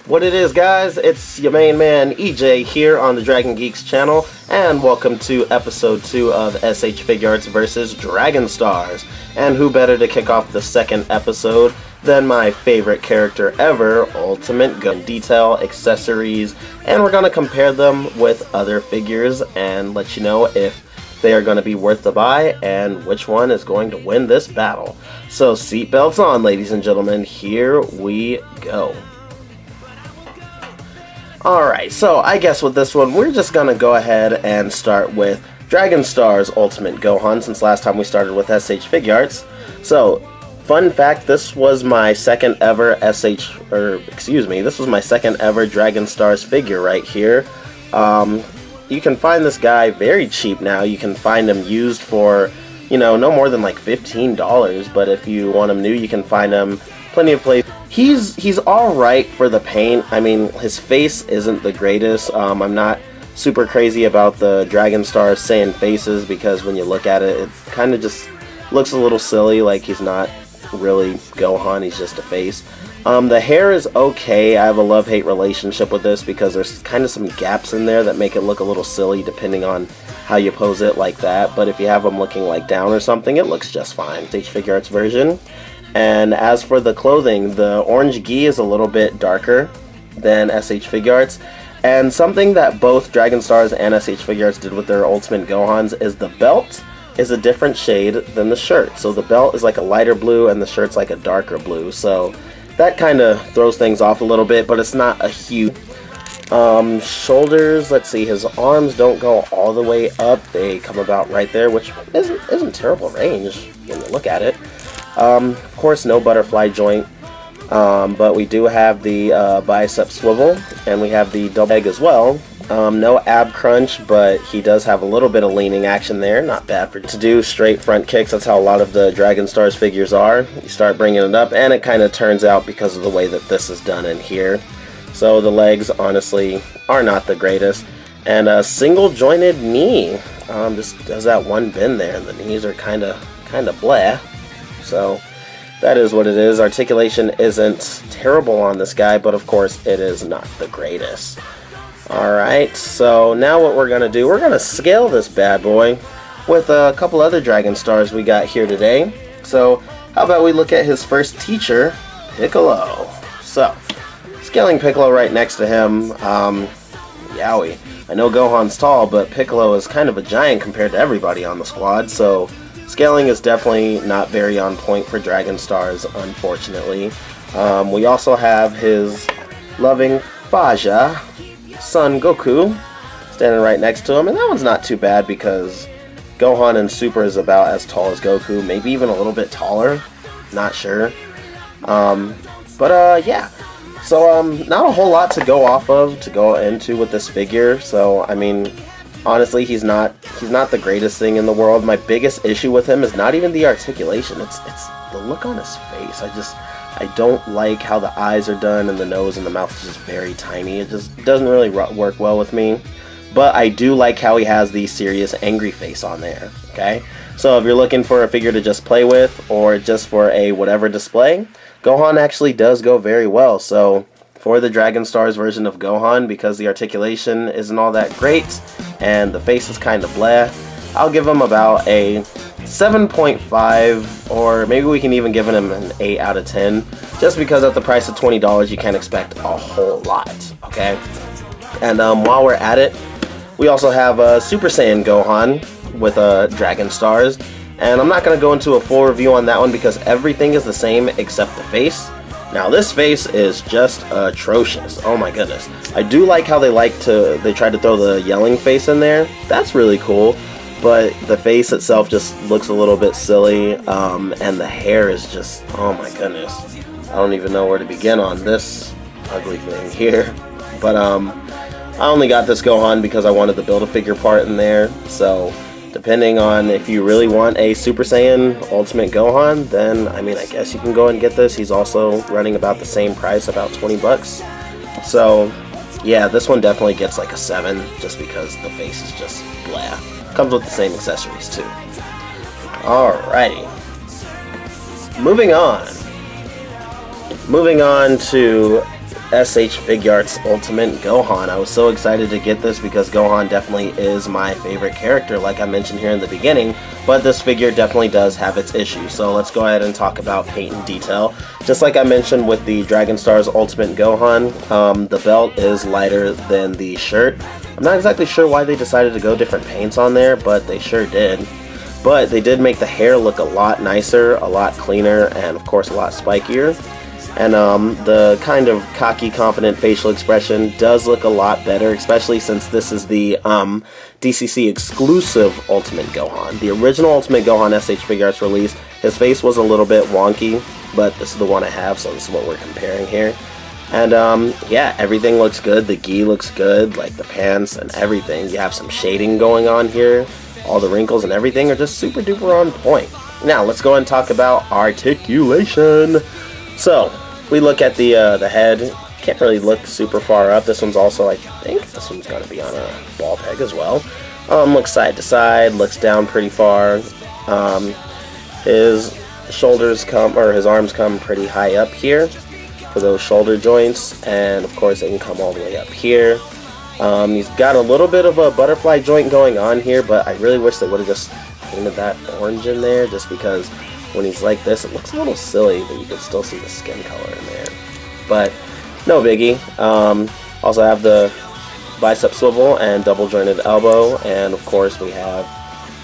What it is, guys, it's your main man EJ here on the Dragon Geeks channel, and welcome to episode 2 of SH Figuarts vs Dragon Stars. And who better to kick off the second episode than my favorite character ever, Ultimate Gun. Detail, accessories, and we're going to compare them with other figures and let you know if they are going to be worth the buy and which one is going to win this battle. So seatbelts on, ladies and gentlemen, here we go. Alright, so I guess with this one, we're just gonna go ahead and start with Dragon Stars Ultimate Gohan, since last time we started with SH Figuarts. So, fun fact, this was my second ever this was my second ever Dragon Stars figure right here. You can find this guy very cheap now. You can find him used for, you know, no more than like $15, but if you want him new, you can find him plenty of places. He's alright for the paint. I mean, his face isn't the greatest. I'm not super crazy about the Dragon Stars Saiyan faces because when you look at it, it kind of just looks a little silly, like he's not really Gohan, he's just a face. The hair is okay. I have a love-hate relationship with this because there's kind of some gaps in there that make it look a little silly depending on how you pose it like that, but if you have him looking like down or something, it looks just fine. SH Figuarts version. And as for the clothing, the orange gi is a little bit darker than SH Figuarts. And something that both Dragon Stars and SH Figuarts did with their Ultimate Gohans is the belt is a different shade than the shirt. So the belt is like a lighter blue and the shirt's like a darker blue. So that kind of throws things off a little bit, but it's not a huge... shoulders, let's see, his arms don't go all the way up. They come about right there, which isn't terrible range when you look at it. Of course, no butterfly joint, but we do have the bicep swivel, and we have the double leg as well. No ab crunch, but he does have a little bit of leaning action there. Not bad for to do straight front kicks. That's how a lot of the Dragon Stars figures are. You start bringing it up, and it kind of turns out because of the way that this is done in here. So the legs, honestly, are not the greatest. And a single jointed knee. Just does that one bend there, and the knees are kind of bleh. So that is what it is. Articulation isn't terrible on this guy, but of course it is not the greatest. Alright, so now what we're going to do, we're going to scale this bad boy with a couple other Dragon Stars we got here today. So how about we look at his first teacher, Piccolo. So, scaling Piccolo right next to him, yowie. I know Gohan's tall, but Piccolo is kind of a giant compared to everybody on the squad, so scaling is definitely not very on point for Dragon Stars, unfortunately. We also have his loving Faja, Son Goku, standing right next to him, and that one's not too bad because Gohan in Super is about as tall as Goku, maybe even a little bit taller, not sure. Yeah. So, not a whole lot to go off of, to go into with this figure, so, I mean, honestly, he's not the greatest thing in the world. My biggest issue with him is not even the articulation, it's the look on his face. I don't like how the eyes are done and the nose and the mouth is just very tiny. It just doesn't really work well with me. But I do like how he has the serious angry face on there, okay? So if you're looking for a figure to just play with or just for a whatever display, Gohan actually does go very well. So for the Dragon Stars version of Gohan, because the articulation isn't all that great and the face is kind of bleh, I'll give him about a 7.5, or maybe we can even give him an 8 out of 10, just because at the price of $20 you can't expect a whole lot, okay? And while we're at it, we also have a Super Saiyan Gohan with Dragon Stars, and I'm not going to go into a full review on that one because everything is the same except the face. Now this face is just atrocious. Oh my goodness. I do like how they tried to throw the yelling face in there. That's really cool. But the face itself just looks a little bit silly, and the hair is just, oh my goodness. I don't even know where to begin on this ugly thing here. But I only got this Gohan because I wanted the Build-A-Figure part in there. So depending on if you really want a Super Saiyan Ultimate Gohan, then I mean, I guess you can go and get this. He's also running about the same price, about 20 bucks. So yeah, this one definitely gets like a 7 just because the face is just blah. Comes with the same accessories too. Alrighty. Moving on to SH Figuarts Ultimate Gohan. I was so excited to get this because Gohan definitely is my favorite character, like I mentioned here in the beginning, but this figure definitely does have its issues. So let's go ahead and talk about paint and detail. Just like I mentioned with the Dragon Stars Ultimate Gohan, the belt is lighter than the shirt. I'm not exactly sure why they decided to go different paints on there, but they sure did. But they did make the hair look a lot nicer, a lot cleaner, and of course a lot spikier. And the kind of cocky, confident facial expression does look a lot better, especially since this is the DCC exclusive Ultimate Gohan. The original Ultimate Gohan SH Figuarts release, his face was a little bit wonky, but this is the one I have, so this is what we're comparing here. And yeah, everything looks good. The gi looks good, like the pants and everything. You have some shading going on here. All the wrinkles and everything are just super duper on point. Now let's go and talk about articulation. So we look at the head. Can't really look super far up. This one's also, I think, this one's gonna be on a ball peg as well. Looks side to side. Looks down pretty far. His shoulders come, or his arms come pretty high up here for those shoulder joints, and of course they can come all the way up here. He's got a little bit of a butterfly joint going on here, but I really wish they would have just painted that orange in there, just because when he's like this, it looks a little silly, but you can still see the skin color in there. But no biggie. Also have the bicep swivel and double jointed elbow, and of course we have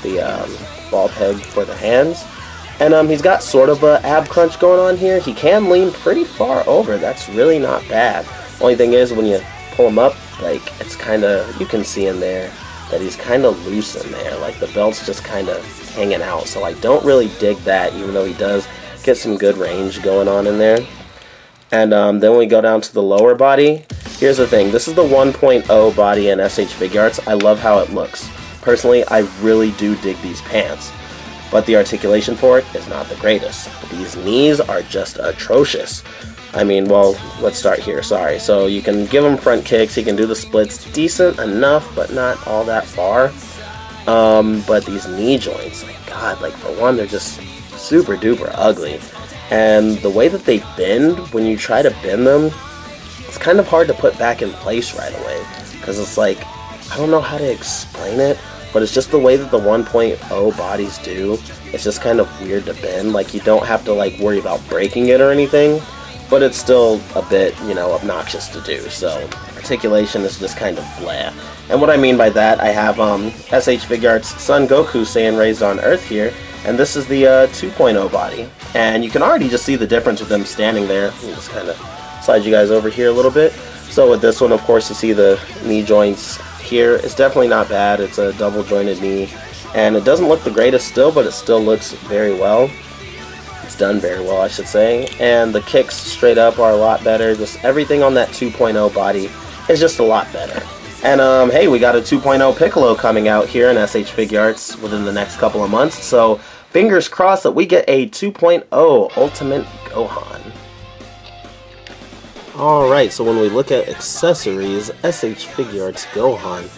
the ball peg for the hands. And he's got sort of a ab crunch going on here. He can lean pretty far over. That's really not bad. Only thing is, when you pull him up, like, it's kind of, you can see in there that he's kind of loose in there. Like, the belt's just kind of hanging out. So I don't really dig that, even though he does get some good range going on in there. And then we go down to the lower body. Here's the thing. This is the 1.0 body in SH Figuarts. I love how it looks. Personally, I really do dig these pants. But the articulation for it is not the greatest. These knees are just atrocious. I mean, well, let's start here, sorry. So you can give him front kicks, he can do the splits decent enough, but not all that far. But these knee joints, my god, like for one, they're just super duper ugly. And the way that they bend, when you try to bend them, it's kind of hard to put back in place right away. Because it's like, I don't know how to explain it, but it's just the way that the 1.0 bodies do. It's just kind of weird to bend. Like, you don't have to like worry about breaking it or anything, but it's still a bit, you know, obnoxious to do. So articulation is just kind of blah. And what I mean by that, I have SH Figuarts Son Goku Saiyan Raised on Earth here, and this is the 2.0 body. And you can already just see the difference with them standing there. Let me just kind of slide you guys over here a little bit. So with this one, of course, you see the knee joints here. It's definitely not bad. It's a double jointed knee, and it doesn't look the greatest still, but it still looks very well. It's done very well, I should say. And the kicks straight up are a lot better. Just everything on that 2.0 body is just a lot better. And hey, we got a 2.0 Piccolo coming out here in SH Figuarts within the next couple of months, so fingers crossed that we get a 2.0 Ultimate Gohan. Alright, so when we look at accessories, SH Figuarts Gohan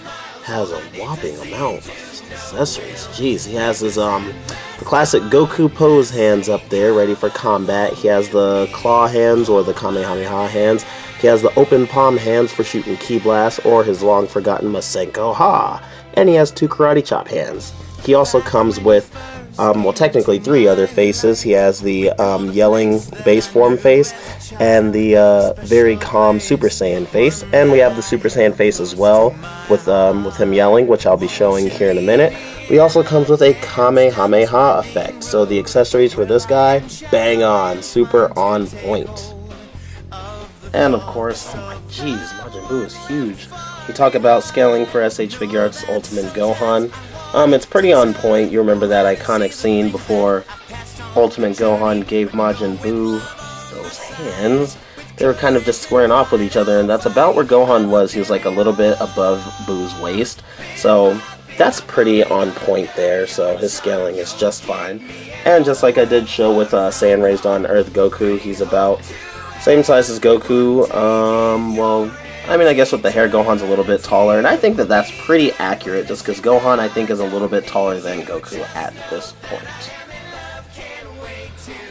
has a whopping amount of accessories. Jeez, he has his the classic Goku pose hands up there, ready for combat. He has the claw hands, or the Kamehameha hands. He has the open palm hands for shooting ki blasts, or his long forgotten Masenko Ha. And he has two karate chop hands. He also comes with well, technically 3 other faces. He has the yelling base form face, and the very calm Super Saiyan face, and we have the Super Saiyan face as well with him yelling, which I'll be showing here in a minute. He also comes with a Kamehameha effect, so the accessories for this guy, bang on, super on point. And of course, jeez, Majin Buu is huge. We talk about scaling for SH Figuarts Ultimate Gohan. It's pretty on point. You remember that iconic scene before Ultimate Gohan gave Majin Buu those hands? They were kind of just squaring off with each other, and that's about where Gohan was. He was like a little bit above Buu's waist. So that's pretty on point there, so his scaling is just fine. And just like I did show with Saiyan Raised on Earth Goku, he's about same size as Goku. Well, I mean, I guess with the hair, Gohan's a little bit taller, and I think that that's pretty accurate, just because Gohan, I think, is a little bit taller than Goku at this point.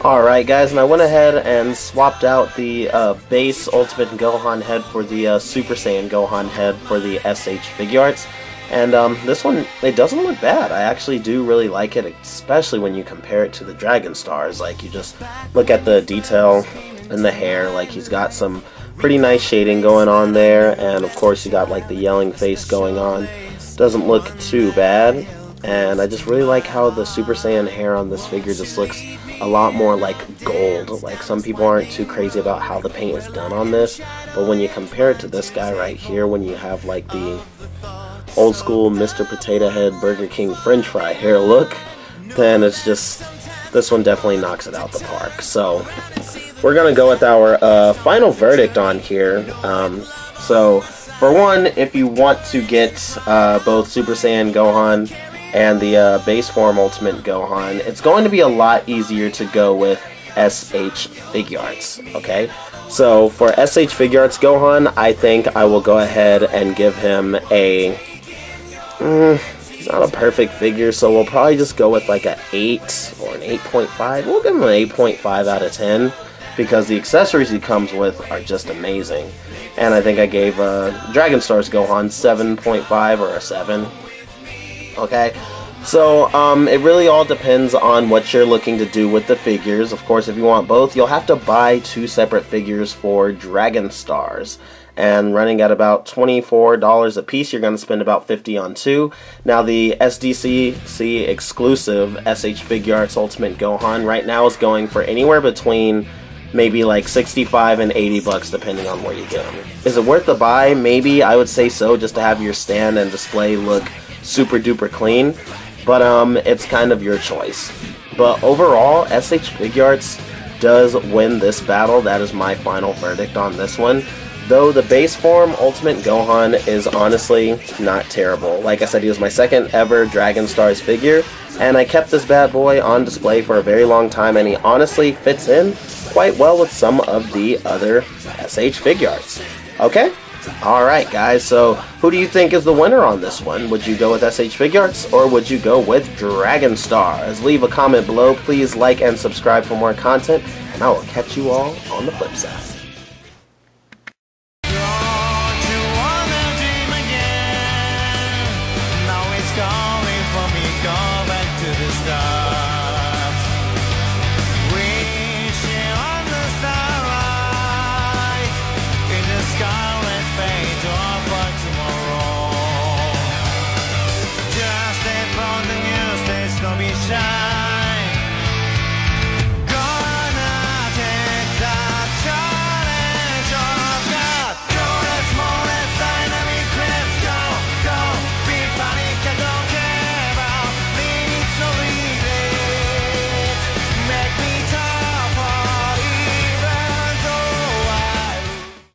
Alright guys, and I went ahead and swapped out the base Ultimate Gohan head for the Super Saiyan Gohan head for the SH Figuarts. And this one, it doesn't look bad. I actually do really like it, especially when you compare it to the Dragon Stars. Like, you just look at the detail in the hair, like he's got some pretty nice shading going on there, and of course you got like the yelling face going on. Doesn't look too bad. And I just really like how the Super Saiyan hair on this figure just looks a lot more like gold. Like, some people aren't too crazy about how the paint is done on this, but when you compare it to this guy right here, when you have like the old school Mr. Potato Head Burger King French fry hair look, then it's just, this one definitely knocks it out the park. So we're gonna go with our final verdict on here. So for one, if you want to get both Super Saiyan Gohan and the base form Ultimate Gohan, it's going to be a lot easier to go with SH Figuarts, okay? So for SH Figuarts Gohan, I think I will go ahead and give him a, it's not a perfect figure, so we'll probably just go with like an 8 or an 8.5. We'll give him an 8.5 out of 10, because the accessories he comes with are just amazing. And I think I gave Dragon Stars Gohan 7.5 or a 7. Okay, so it really all depends on what you're looking to do with the figures. Of course, if you want both, you'll have to buy 2 separate figures for Dragon Stars, and running at about $24 a piece, you're going to spend about $50 on 2. Now the SDCC exclusive SH Figuarts Ultimate Gohan right now is going for anywhere between maybe like 65 and 80 bucks depending on where you get them. Is it worth the buy? Maybe, I would say so, just to have your stand and display look super duper clean, but it's kind of your choice. But overall, SH Figuarts does win this battle. That is my final verdict on this one. Though the base form Ultimate Gohan is honestly not terrible. Like I said, he was my second ever Dragon Stars figure, and I kept this bad boy on display for a very long time, and he honestly fits in quite well with some of the other SH Figuarts. Okay? Alright guys, so who do you think is the winner on this one? Would you go with SH Figuarts, or would you go with Dragon Stars? Leave a comment below, please like and subscribe for more content, and I will catch you all on the flip side.